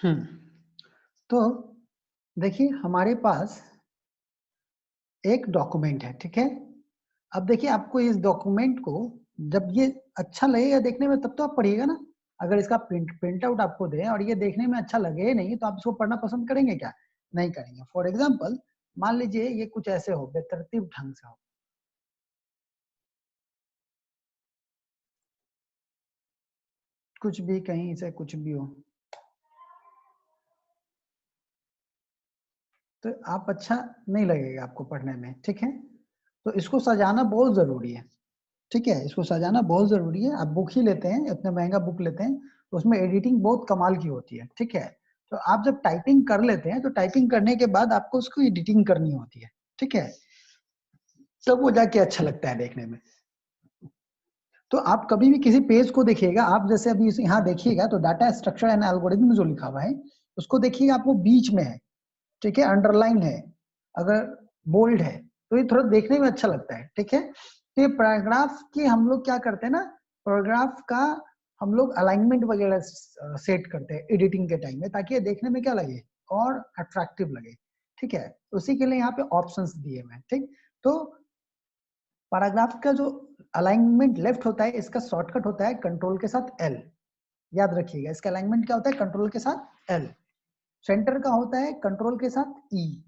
तो देखिए हमारे पास एक डॉक्यूमेंट है, ठीक है? अब देखिए आपको इस डॉक्यूमेंट को जब ये अच्छा लगेगा देखने में तब तो आप पढ़िएगा ना। अगर इसका प्रिंट आउट आपको दें और ये देखने में अच्छा लगे नहीं तो आप इसको पढ़ना पसंद करेंगे क्या? नहीं करेंगे। फॉर एग्जाम्पल मान लीजिए ये कुछ ऐसे हो, बेतरतीब ढंग से हो। कुछ भी कहीं से कुछ भी हो तो आप अच्छा नहीं लगेगा आपको पढ़ने में, ठीक है? तो इसको सजाना बहुत जरूरी है, ठीक है? इसको सजाना बहुत जरूरी है। आप बुक ही लेते हैं, इतना महंगा बुक लेते हैं तो उसमें एडिटिंग बहुत कमाल की होती है, ठीक है? तो आप जब टाइपिंग कर लेते हैं तो टाइपिंग करने के बाद आपको उसको एडिटिंग करनी होती है, ठीक है? तब वो जाके अच्छा लगता है देखने में। तो आप कभी भी किसी पेज को देखिएगा, आप जैसे अभी यहाँ देखिएगा तो डाटा स्ट्रक्चर एंड एल्गोरिथम जो लिखा हुआ है उसको देखिएगा, आपको बीच में है, ठीक है? अंडरलाइन है, अगर बोल्ड है तो ये थोड़ा देखने में अच्छा लगता है, ठीक है? तो ये पैराग्राफ की हम लोग क्या करते हैं ना, पैराग्राफ का हम लोग अलाइनमेंट वगैरह सेट करते हैं एडिटिंग के टाइम में ताकि ये देखने में क्या लगे और अट्रैक्टिव लगे, ठीक है? उसी के लिए यहाँ पे ऑप्शंस दिए हुए हैं, ठीक? तो पैराग्राफ का जो अलाइनमेंट लेफ्ट होता है इसका शॉर्टकट होता है कंट्रोल के साथ एल। याद रखिएगा इसका अलाइनमेंट क्या होता है, कंट्रोल के साथ एल। सेंटर का होता है कंट्रोल के साथ ई।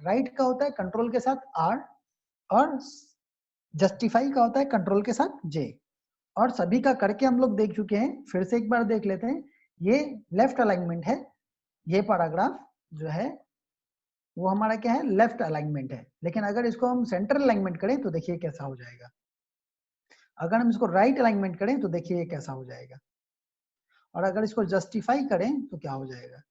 राइट का होता है कंट्रोल के साथ आर। और जस्टिफाई का होता है कंट्रोल के साथ जे। और सभी का करके हम लोग देख चुके हैं, फिर से एक बार देख लेते हैं। ये लेफ्ट अलाइनमेंट है, ये पैराग्राफ जो है वो हमारा क्या है, लेफ्ट अलाइनमेंट है। लेकिन अगर इसको हम सेंटर अलाइनमेंट करें तो देखिए कैसा हो जाएगा। अगर हम इसको राइट अलाइनमेंट करें तो देखिए कैसा हो जाएगा। और अगर इसको जस्टिफाई करें तो क्या हो जाएगा।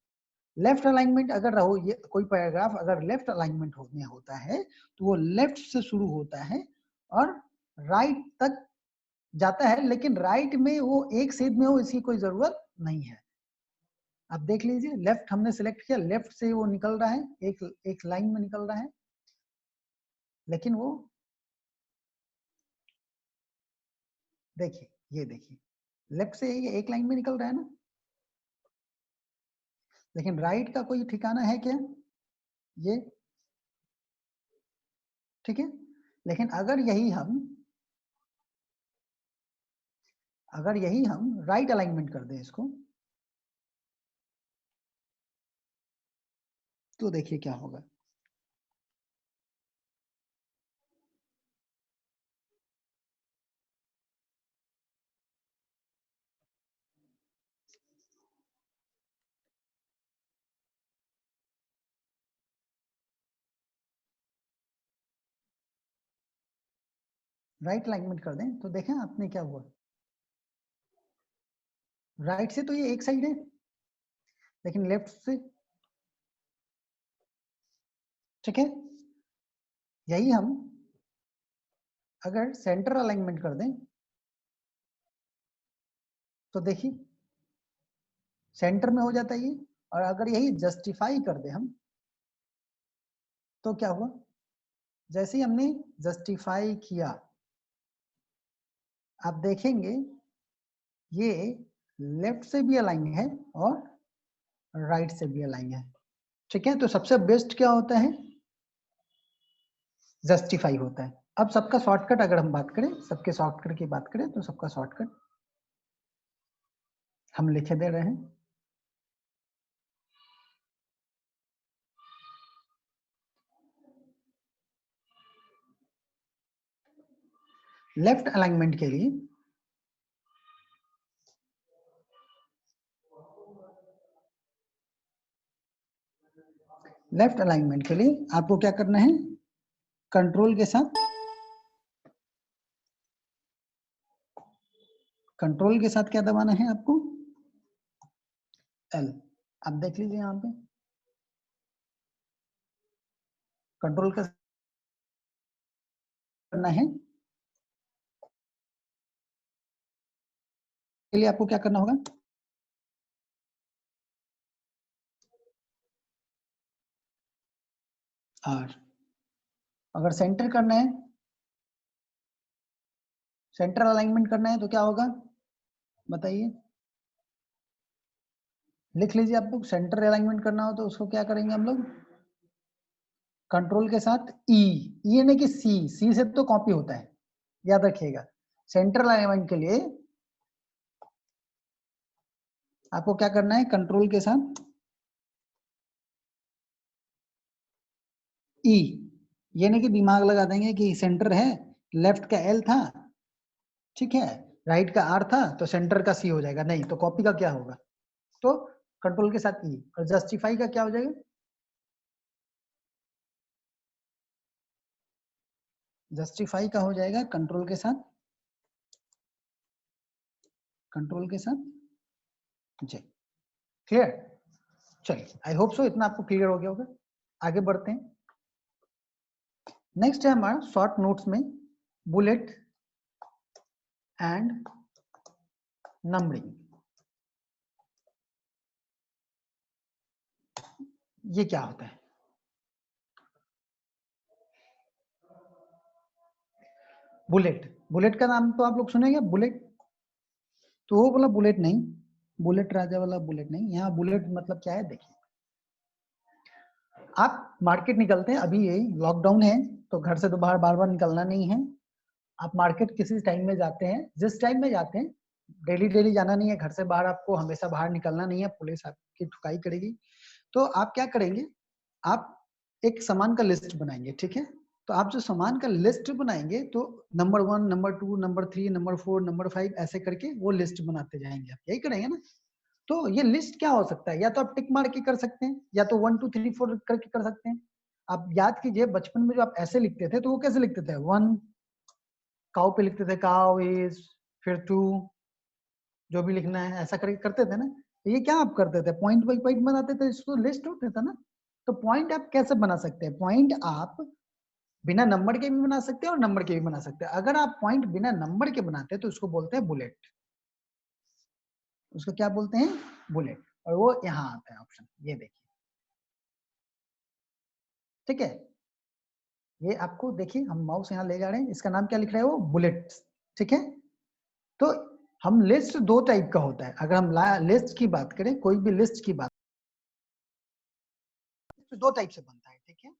लेफ्ट अलाइनमेंट अगर रहो, ये कोई पैराग्राफ अगर लेफ्ट अलाइनमेंट में होता है तो वो लेफ्ट से शुरू होता है और राइट तक जाता है, लेकिन राइट में वो एक सीध में हो इसकी कोई जरूरत नहीं है। आप देख लीजिए, लेफ्ट हमने सिलेक्ट किया, लेफ्ट से वो निकल रहा है, एक लाइन में निकल रहा है, लेकिन वो देखिए, ये देखिए लेफ्ट से ये एक लाइन में निकल रहा है ना, लेकिन राइट का कोई ठिकाना है क्या, ये ठीक है? लेकिन अगर यही हम राइट अलाइनमेंट कर दें इसको तो देखिए क्या होगा। राइट अलाइनमेंट कर दें तो देखें आपने क्या हुआ। राइट से तो ये एक साइड है, लेकिन लेफ्ट से, ठीक है? यही हम अगर सेंटर अलाइनमेंट कर दें तो देखिए सेंटर में हो जाता है ये। और अगर यही जस्टिफाई कर दे हम तो क्या हुआ, जैसे ही हमने जस्टिफाई किया आप देखेंगे ये लेफ्ट से भी अलाइन है और राइट से भी अलाइन है, ठीक है? तो सबसे बेस्ट क्या होता है, जस्टिफाई होता है। अब सबका शॉर्टकट अगर हम बात करें, सबके शॉर्टकट की बात करें तो सबका शॉर्टकट हम लिखे दे रहे हैं। लेफ्ट अलाइनमेंट के लिए आपको क्या करना है, कंट्रोल के साथ क्या दबाना है आपको, एल। आप देख लीजिए यहाँ पे कंट्रोल का करना है के लिए आपको क्या करना होगा, आर। अगर सेंटर करना है, सेंटर अलाइनमेंट करना है तो क्या होगा बताइए, लिख लीजिए आप लोग, सेंटर अलाइनमेंट करना हो तो उसको क्या करेंगे हम लोग, कंट्रोल के साथ ई, ये नहीं कि सी से तो कॉपी होता है, याद रखिएगा। सेंटर अलाइनमेंट के लिए आपको क्या करना है, कंट्रोल के साथ ई, ये नहीं कि दिमाग लगा देंगे कि सेंटर है, लेफ्ट का एल था, ठीक है, राइट का आर था, तो सेंटर का सी हो जाएगा, नहीं तो कॉपी का क्या होगा, तो कंट्रोल के साथ ई। और जस्टिफाई का क्या हो जाएगा, जस्टिफाई का हो जाएगा कंट्रोल के साथ, कंट्रोल के साथ जी। क्लियर, चलिए आई होप सो इतना आपको क्लियर हो गया होगा। आगे बढ़ते हैं। नेक्स्ट है हमारा शॉर्ट नोट्स में बुलेट एंड नंबरिंग। ये क्या होता है, बुलेट, बुलेट का नाम तो आप लोग सुनेंगे, बुलेट, तो वो बोला बुलेट नहीं, बुलेट राजा वाला बुलेट नहीं, यहाँ बुलेट मतलब क्या है देखिए, आप मार्केट निकलते हैं, अभी ये लॉकडाउन है तो घर से तो बाहर बार बार निकलना नहीं है, आप मार्केट किसी टाइम में जाते हैं, जिस टाइम में जाते हैं, डेली डेली जाना नहीं है घर से बाहर, आपको हमेशा बाहर निकलना नहीं है, पुलिस आपकी ठुकाई करेगी, तो आप क्या करेंगे, आप एक सामान का लिस्ट बनाएंगे, ठीक है, तो आप जो सामान का लिस्ट बनाएंगे तो number 1, number 2, number 3, number 4, number 5 ऐसे करके वो लिस्ट बनाते जाएंगे, आप यही करेंगे ना। तो ये लिस्ट क्या हो सकता है, या तो आप टिक मार के कर सकते हैं, या तो 1 2 3 4 करके कर सकते हैं। आप याद कीजिए बचपन में जो आप ऐसे लिखते थे तो वो कैसे लिखते थे, 1 काउ पे लिखते थे, काउ इज, फिर 2, जो भी लिखना है ऐसा करके करते थे ना। तो ये क्या आप करते थे, पॉइंट बाई पॉइंट बनाते थे, इसको लिस्ट होते था ना। तो पॉइंट आप कैसे बना सकते हैं, पॉइंट आप बिना नंबर के भी बना सकते हैं और नंबर के भी बना सकते हैं। अगर आप पॉइंट बिना नंबर के बनाते हैं तो उसको बोलते हैं बुलेट, उसको क्या बोलते हैं, बुलेट। और वो यहाँ आता है ऑप्शन, ये देखिए, ठीक है, ये आपको देखिए, हम माउस यहाँ ले जा रहे हैं, इसका नाम क्या लिख रहे हैं, वो बुलेट, ठीक है। तो हम लिस्ट दो टाइप का होता है, अगर हम लिस्ट की बात करें, कोई भी लिस्ट की बात, तो दो टाइप से बनता है, ठीक है।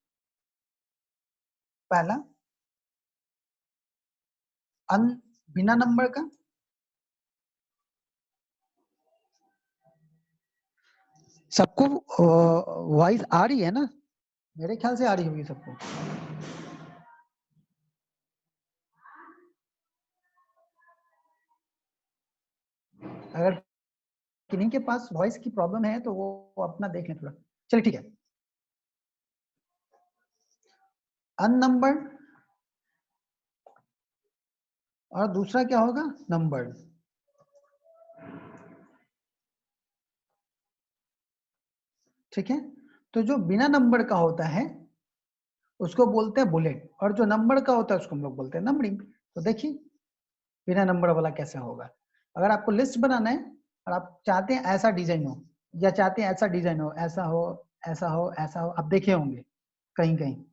पहला अन बिना नंबर का, सबको वॉइस आ रही है ना, मेरे ख्याल से आ रही होगी सबको। अगर किन्हीं के पास वॉइस की प्रॉब्लम है तो वो अपना देख लें थोड़ा, चलिए ठीक है। अननंबर्ड और दूसरा क्या होगा, नंबर्ड, ठीक है। तो जो बिना नंबर का होता है उसको बोलते हैं बुलेट, और जो नंबर का होता है उसको हम लोग बोलते हैं नंबरिंग। तो देखिए बिना नंबर वाला कैसे होगा, अगर आपको लिस्ट बनाना है और आप चाहते हैं ऐसा डिजाइन हो, या चाहते हैं ऐसा डिजाइन हो, ऐसा हो, ऐसा हो, ऐसा हो, आप देखे होंगे कहीं कहीं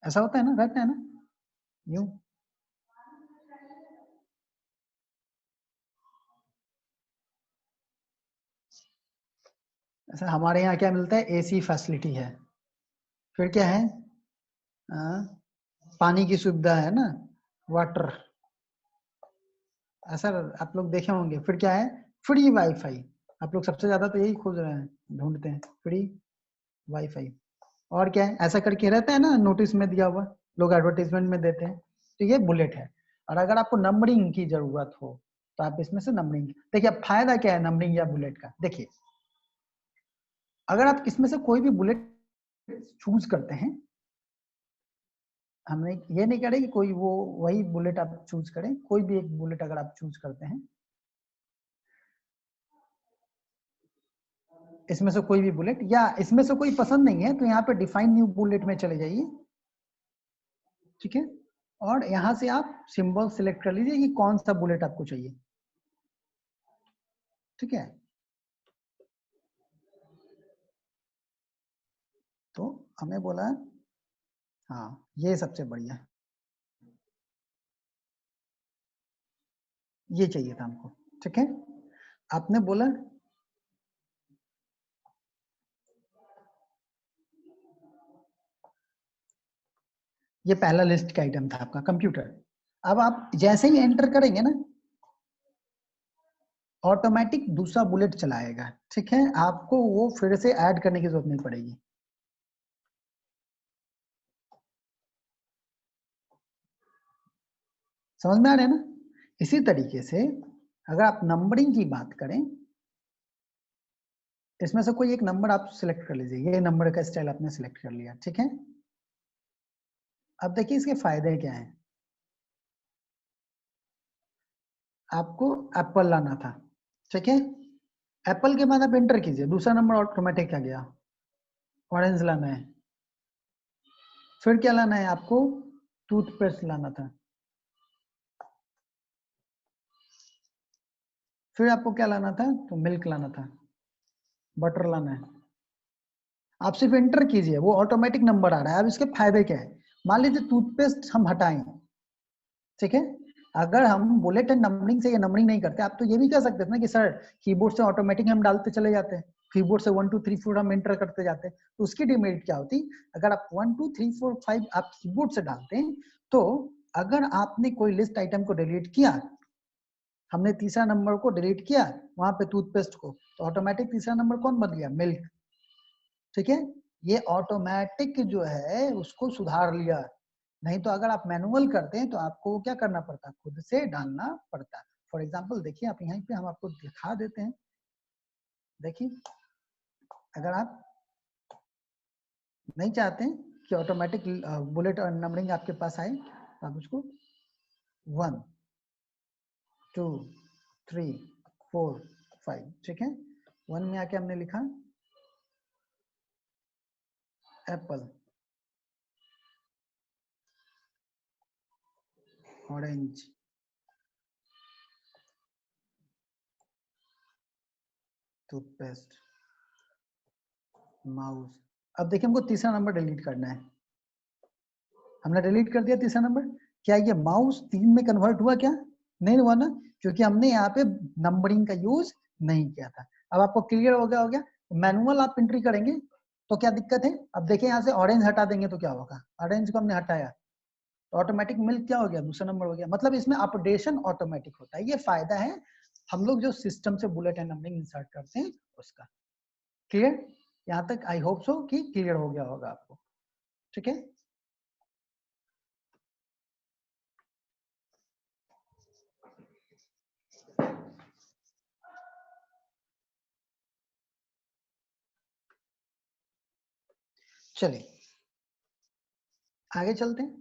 ऐसा होता है ना, रहता है ना, यूं, ऐसा हमारे यहाँ क्या मिलता है, एसी फैसिलिटी है, फिर क्या है, पानी की सुविधा है ना, वाटर, ऐसा आप लोग देखे होंगे। फिर क्या है, फ्री वाईफाई, आप लोग सबसे ज्यादा तो यही खोज रहे हैं, ढूंढते हैं फ्री वाईफाई। और क्या है, ऐसा करके रहता है ना, नोटिस में दिया हुआ, लोग एडवर्टाइजमेंट में देते हैं, तो ये बुलेट है। और अगर आपको नंबरिंग की जरूरत हो तो आप इसमें से नंबरिंग देखिए, अब फायदा क्या है नंबरिंग या बुलेट का, देखिए अगर आप इसमें से कोई भी बुलेट चूज करते हैं, हमने ये नहीं कह रहे कि कोई वो वही बुलेट आप चूज करें, कोई भी एक बुलेट अगर आप चूज करते हैं, इसमें से कोई भी बुलेट, या इसमें से कोई पसंद नहीं है तो यहाँ पे डिफाइन न्यू बुलेट में चले जाइए, ठीक है। और यहाँ से आप सिंबल सिलेक्ट कर लीजिए कि कौन सा बुलेट आपको चाहिए, ठीक है। तो हमें बोला, हाँ ये सबसे बढ़िया, ये चाहिए था हमको, ठीक है। आपने बोला ये पहला लिस्ट का आइटम था आपका कंप्यूटर। अब आप जैसे ही एंटर करेंगे ना, ऑटोमेटिक दूसरा बुलेट चलाएगा, ठीक है, आपको वो फिर से ऐड करने की जरूरत नहीं पड़ेगी। समझ में आ रहा है ना? इसी तरीके से अगर आप नंबरिंग की बात करें, इसमें से कोई एक नंबर आप सिलेक्ट कर लीजिए, ये नंबर का स्टाइल आपने सिलेक्ट कर लिया, ठीक है। अब देखिए इसके फायदे क्या हैं। आपको एप्पल लाना था, ठीक है, एप्पल के बाद आप एंटर कीजिए, दूसरा नंबर ऑटोमेटिक आ गया, ऑरेंज लाना है। फिर क्या लाना है आपको, टूथपेस्ट लाना था। फिर आपको क्या लाना था, तो मिल्क लाना था, बटर लाना है। आप सिर्फ एंटर कीजिए, वो ऑटोमेटिक नंबर आ रहा है। अब इसके फायदे क्या है, मान लीजिए टूथपेस्ट हम हटाएं, ठीक है, अगर हम बुलेट एंड नंबरिंग से ये नंबरिंग नहीं करते, आप तो ये भी कह सकते थे ना कि सर कीबोर्ड से ऑटोमेटिक हम डालते चले जाते हैं, कीबोर्ड से 1 2 3 4 हम एंटर करते जाते हैं, तो उसकी डिमेरिट क्या होती, अगर आप 1 2 3 4 5 आप कीबोर्ड से डालते हैं, तो अगर आपने कोई लिस्ट आइटम को डिलीट किया, हमने तीसरा नंबर को डिलीट किया वहां पे टूथपेस्ट को, तो ऑटोमेटिक तीसरा नंबर कौन बन गया, मिल्क, ठीक है। ये ऑटोमेटिक जो है उसको सुधार लिया। नहीं तो अगर आप मैनुअल करते हैं तो आपको क्या करना पड़ता, खुद से डालना पड़ता। फॉर एग्जाम्पल देखिए, आप यहीं पे हम आपको दिखा देते हैं। देखिए अगर आप नहीं चाहते हैं कि ऑटोमेटिक बुलेट और नंबरिंग आपके पास आए, तो आप उसको 1 2 3 4 5, ठीक है, 1 में आके हमने लिखा एप्पल, ऑरेंज, टूथपेस्ट, माउस। अब देखिए हमको तीसरा नंबर डिलीट करना है, हमने डिलीट कर दिया तीसरा नंबर। क्या ये माउस 3 में कन्वर्ट हुआ क्या, नहीं हुआ ना, क्योंकि हमने यहाँ पे नंबरिंग का यूज नहीं किया था। अब आपको क्लियर हो गया। मैनुअल आप एंट्री करेंगे तो क्या दिक्कत है, अब देखिए यहाँ से ऑरेंज हटा देंगे तो क्या होगा, ऑरेंज को हमने हटाया तो ऑटोमेटिक मिल्क क्या हो गया, दूसरा नंबर हो गया। मतलब इसमें अपडेशन ऑटोमेटिक होता है, ये फायदा है हम लोग जो सिस्टम से बुलेट एंड नंबरिंग इंसर्ट करते हैं उसका। क्लियर, यहाँ तक आई होप सो कि क्लियर हो गया होगा आपको, ठीक है। चलिए आगे चलते हैं।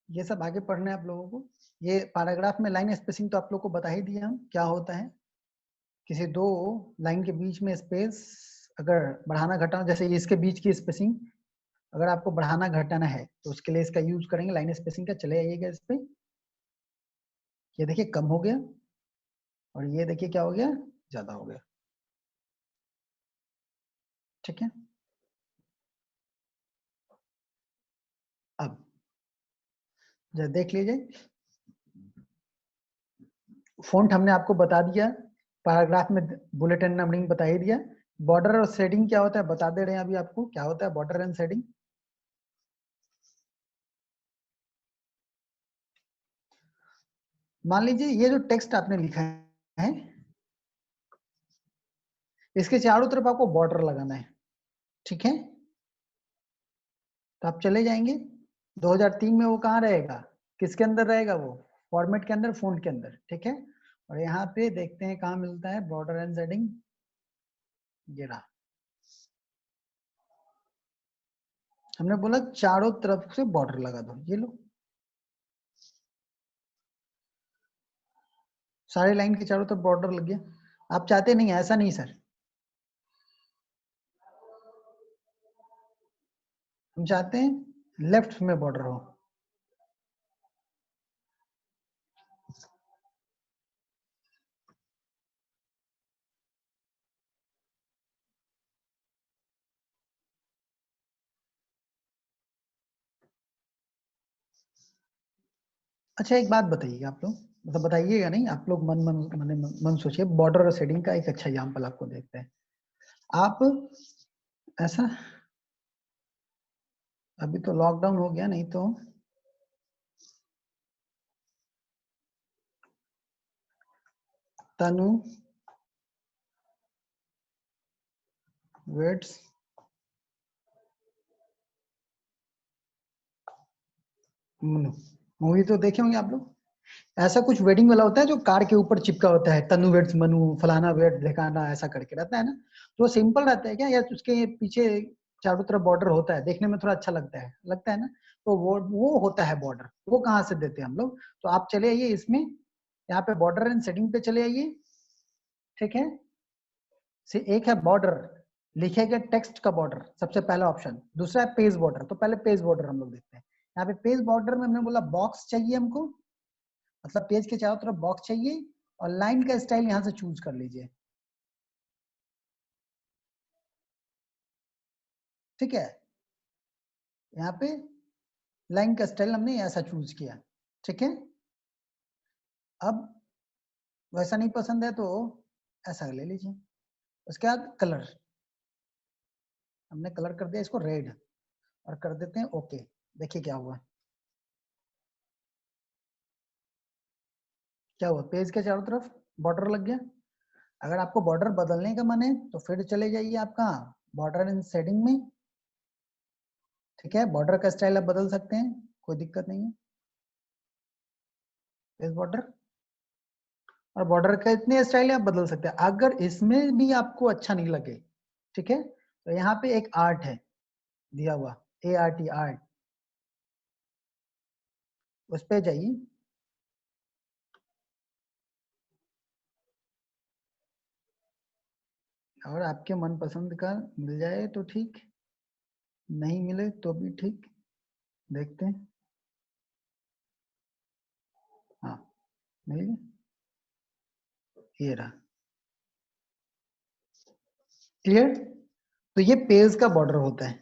ये सब आगे पढ़ना है आप लोगों को। ये पैराग्राफ में लाइन स्पेसिंग तो आप लोग को बता ही दिया हम क्या होता है। किसी दो लाइन के बीच में स्पेस अगर बढ़ाना घटाना, जैसे ये इसके बीच की स्पेसिंग अगर आपको बढ़ाना घटाना है तो उसके लिए इसका यूज करेंगे लाइन स्पेसिंग का। चले आइएगा इस पे, ये देखिए कम हो गया और ये देखिए क्या हो गया, ज्यादा हो गया, ठीक है। अब जरा देख लीजिए, फॉन्ट हमने आपको बता दिया, पैराग्राफ में बुलेट एंड नंबरिंग बता ही दिया। बॉर्डर और शेडिंग क्या होता है बता दे रहे हैं अभी आपको, क्या होता है बॉर्डर एंड शेडिंग। मान लीजिए ये जो टेक्स्ट आपने लिखा है इसके चारों तरफ आपको बॉर्डर लगाना है, ठीक है। तो आप चले जाएंगे 2003 में, वो कहाँ रहेगा, किसके अंदर रहेगा, वो फॉर्मेट के अंदर, फॉन्ट के अंदर, ठीक है। और यहाँ पे देखते हैं कहाँ मिलता है बॉर्डर एंड शेडिंग, ये रहा। हमने बोला चारों तरफ से बॉर्डर लगा दो, ये लो, सारे लाइन के चारों तरफ बॉर्डर लग गया। आप चाहते नहीं, ऐसा नहीं सर, हम चाहते हैं लेफ्ट में बॉर्डर हो। अच्छा एक बात बताइए आप लोग, मतलब बताइएगा नहीं, आप लोग मन मन मन सोचिए। बॉर्डर और शेडिंग का एक अच्छा एग्जाम्पल आपको देखते हैं। आप ऐसा, अभी तो लॉकडाउन हो गया, नहीं तो तनु वेट्स मनु, मूवी तो देखे होंगे आप लोग। ऐसा कुछ वेडिंग वाला होता है जो कार के ऊपर चिपका होता है, तनु वेट्स मनु, फलाना वेट ढिकाना, ऐसा करके रहता है ना। तो सिंपल रहता है क्या, या उसके पीछे चारों तरफ बॉर्डर होता है, देखने में थोड़ा अच्छा लगता है ना। तो वो होता है बॉर्डर। वो कहाँ से देते हैं हम लोग। तो आप चले आइए इसमें, यहाँ पे बॉर्डर एंड सेटिंग पे चले आइए। ठीक है, से एक है बॉर्डर, लिखे गए टेक्स्ट का बॉर्डर, सबसे पहला ऑप्शन। दूसरा है पेज बॉर्डर। तो पहले पेज बॉर्डर हम लोग देखते हैं। यहाँ पे पेज बॉर्डर में हमने बोला बॉक्स चाहिए हमको, मतलब पेज के चारों तरफ बॉक्स चाहिए, और लाइन का स्टाइल यहाँ से चूज कर लीजिए। ठीक है, यहाँ पे लाइन का स्टाइल हमने ऐसा चूज किया। ठीक है, अब वैसा नहीं पसंद है तो ऐसा ले लीजिए। उसके बाद कलर, हमने कलर कर दिया इसको रेड, और कर देते हैं ओके। देखिए क्या हुआ, क्या हुआ, पेज के चारों तरफ बॉर्डर लग गया। अगर आपको बॉर्डर बदलने का मन है तो फिर चले जाइए आप कहाँ, बॉर्डर एंड शेडिंग में। ठीक है, बॉर्डर का स्टाइल आप बदल सकते हैं, कोई दिक्कत नहीं है। पेज बॉर्डर और बॉर्डर का इतने स्टाइल आप बदल सकते हैं। अगर इसमें भी आपको अच्छा नहीं लगे, ठीक है, तो यहाँ पे एक आर्ट है दिया हुआ, ART आर्ट, उस पे जाइए। और आपके मनपसंद का मिल जाए तो ठीक, नहीं मिले तो भी ठीक, देखते हैं। हाँ, मिल गया, ये रहा। क्लियर। तो ये पेज का बॉर्डर होता है।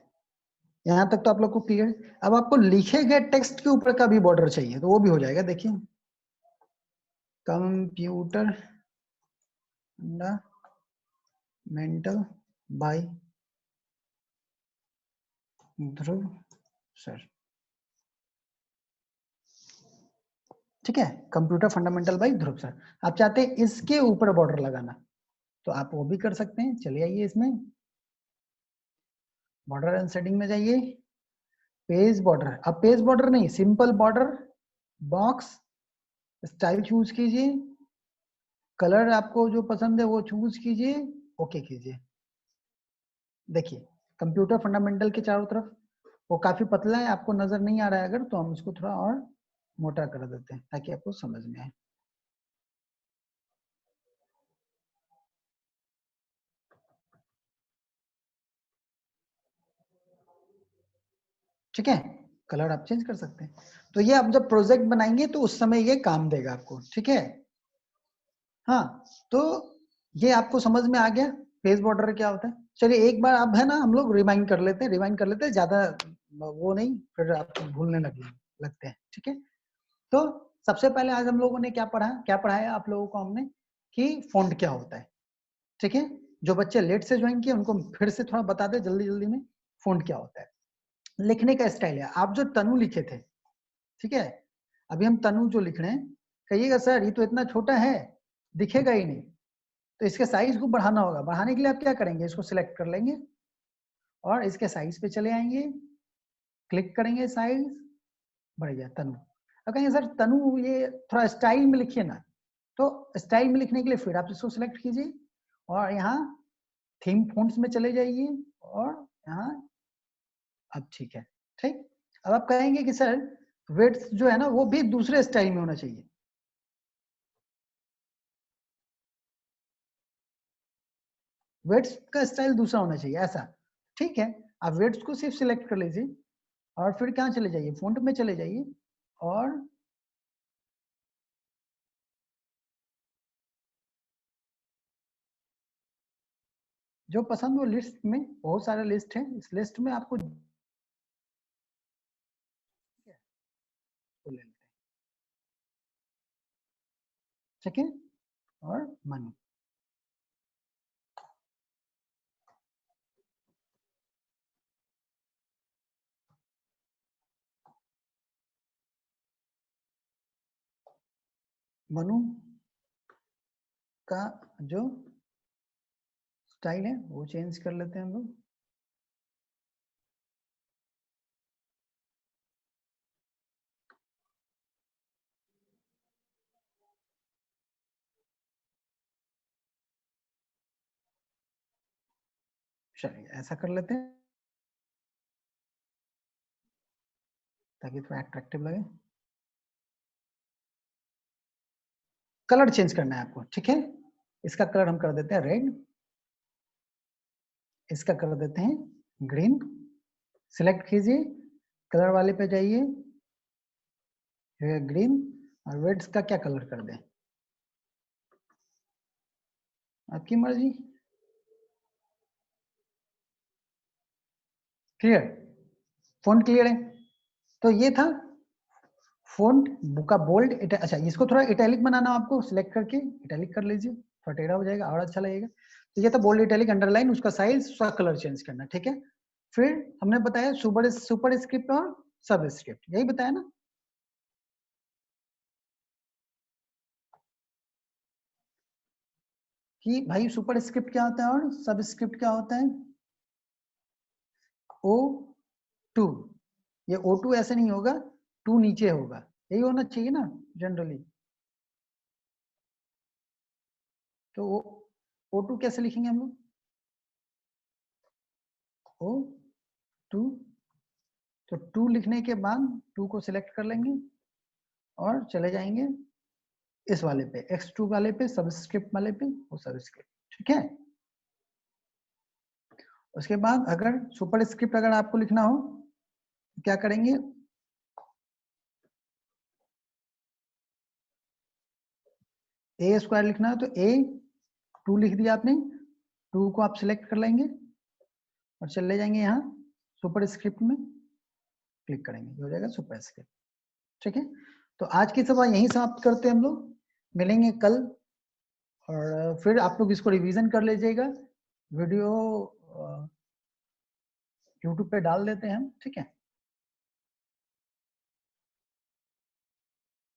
यहाँ तक तो आप लोग को क्लियर। अब आपको लिखे गए टेक्स्ट के ऊपर का भी बॉर्डर चाहिए तो वो भी हो जाएगा। देखिए, कंप्यूटर फंडामेंटल बाय ध्रुव सर। ठीक है, कंप्यूटर फंडामेंटल बाय ध्रुव सर। आप चाहते हैं इसके ऊपर बॉर्डर लगाना तो आप वो भी कर सकते हैं। चलिए आइए इसमें, बॉर्डर एंड सेटिंग में जाइए, पेज बॉर्डर। अब पेज बॉर्डर नहीं, simple border, box, style choose कीजिए, कलर आपको जो पसंद है वो चूज कीजिए, ओके कीजिए। देखिए, कंप्यूटर फंडामेंटल के चारों तरफ वो काफी पतला है, आपको नजर नहीं आ रहा है अगर, तो हम इसको थोड़ा और मोटा कर देते हैं ताकि आपको समझ में आए। ठीक है, कलर आप चेंज कर सकते हैं। तो ये आप जब प्रोजेक्ट बनाएंगे तो उस समय ये काम देगा आपको। ठीक है, हाँ, तो ये आपको समझ में आ गया पेज बॉर्डर क्या होता है। चलिए एक बार अब है ना, हम लोग रिवाइंड कर लेते हैं, रिवाइंड कर लेते हैं, ज्यादा वो नहीं, फिर आप भूलने लगते हैं। ठीक है, तो सबसे पहले आज हम लोगों ने क्या पढ़ाया आप लोगों को हमने, कि फॉन्ट क्या होता है। ठीक है, जो बच्चे लेट से ज्वाइन किए उनको फिर से थोड़ा बता दे जल्दी जल्दी में, फॉन्ट क्या होता है। लिखने का स्टाइल है, आप जो तनु लिखे थे, ठीक है, अभी हम तनु जो लिख रहे हैं, कहिएगा सर ये तो इतना छोटा है, दिखेगा ही नहीं। तो इसके साइज को बढ़ाना होगा। बढ़ाने के लिए आप क्या करेंगे, इसको सिलेक्ट कर लेंगे और इसके साइज पे चले आएंगे, क्लिक करेंगे साइज, बढ़ गया तनु। अब कहेंगे सर तनु ये थोड़ा स्टाइल में लिखिए ना, तो स्टाइल में लिखने के लिए फिर आप इसको सिलेक्ट कीजिए और यहाँ थीम फॉन्ट्स में चले जाइए, और यहाँ, अब ठीक है। ठीक, अब आप कहेंगे कि सर विड्थ जो है ना वो भी दूसरे स्टाइल में होना चाहिए, विड्थ का स्टाइल दूसरा होना चाहिए ऐसा। ठीक है, आप विड्थ को सिर्फ सिलेक्ट कर लीजिए और फिर कहाँ चले जाइए, फॉन्ट में चले जाइए, और जो पसंद हो लिस्ट में, बहुत सारे लिस्ट है, इस लिस्ट में आपको ले लेते हैं। ठीक है, और मनु। मनु का जो स्टाइल है वो चेंज कर लेते हैं हम लोग। चलिए ऐसा कर लेते हैं ताकि थोड़ा अट्रैक्टिव लगे। कलर चेंज करना है आपको, ठीक है। इसका कलर हम कर देते हैं रेड, इसका कर देते हैं ग्रीन। सिलेक्ट कीजिए, कलर वाले पे जाइए, ग्रीन, और वेट्स का क्या कलर कर दें, आपकी मर्जी। क्लियर, फॉन्ट क्लियर है। तो ये था फॉन्ट का बोल्ड। अच्छा, इसको थोड़ा इटैलिक बनाना आपको, सिलेक्ट करके इटैलिक कर लीजिए, थोड़ा टेढ़ा हो जाएगा और अच्छा लगेगा। तो ये था बोल्ड, इटैलिक, अंडरलाइन, उसका साइज, उसका कलर चेंज करना, ठीक है। फिर हमने बताया सुपर स्क्रिप्ट और सब स्क्रिप्ट, यही बताया ना। कि भाई सुपर स्क्रिप्ट क्या होता है और सब स्क्रिप्ट क्या होता है। O2, ये O2 ऐसे नहीं होगा, 2 नीचे होगा, यही होना चाहिए ना जनरली। तो O2 कैसे लिखेंगे हम लोग, O2, तो 2 लिखने के बाद 2 को सिलेक्ट कर लेंगे और चले जाएंगे इस वाले पे, X2 वाले पे, सबस्क्रिप्ट वाले पे, वो सबस्क्रिप्ट, ठीक है। उसके बाद अगर सुपर स्क्रिप्ट अगर आपको लिखना हो तो क्या करेंगे, ए स्क्वायर लिखना है तो A2 लिख दिया आपने, 2 को आप सिलेक्ट कर लेंगे और चले जाएंगे यहाँ सुपर स्क्रिप्ट में, क्लिक करेंगे, ये हो जाएगा सुपर स्क्रिप्ट, ठीक है। तो आज की सभा यहीं समाप्त करते हैं हम लोग, मिलेंगे कल, और फिर आप लोग इसको रिवीजन कर लीजिएगा। वीडियो यूट्यूब पे डाल देते हैं हम, ठीक है।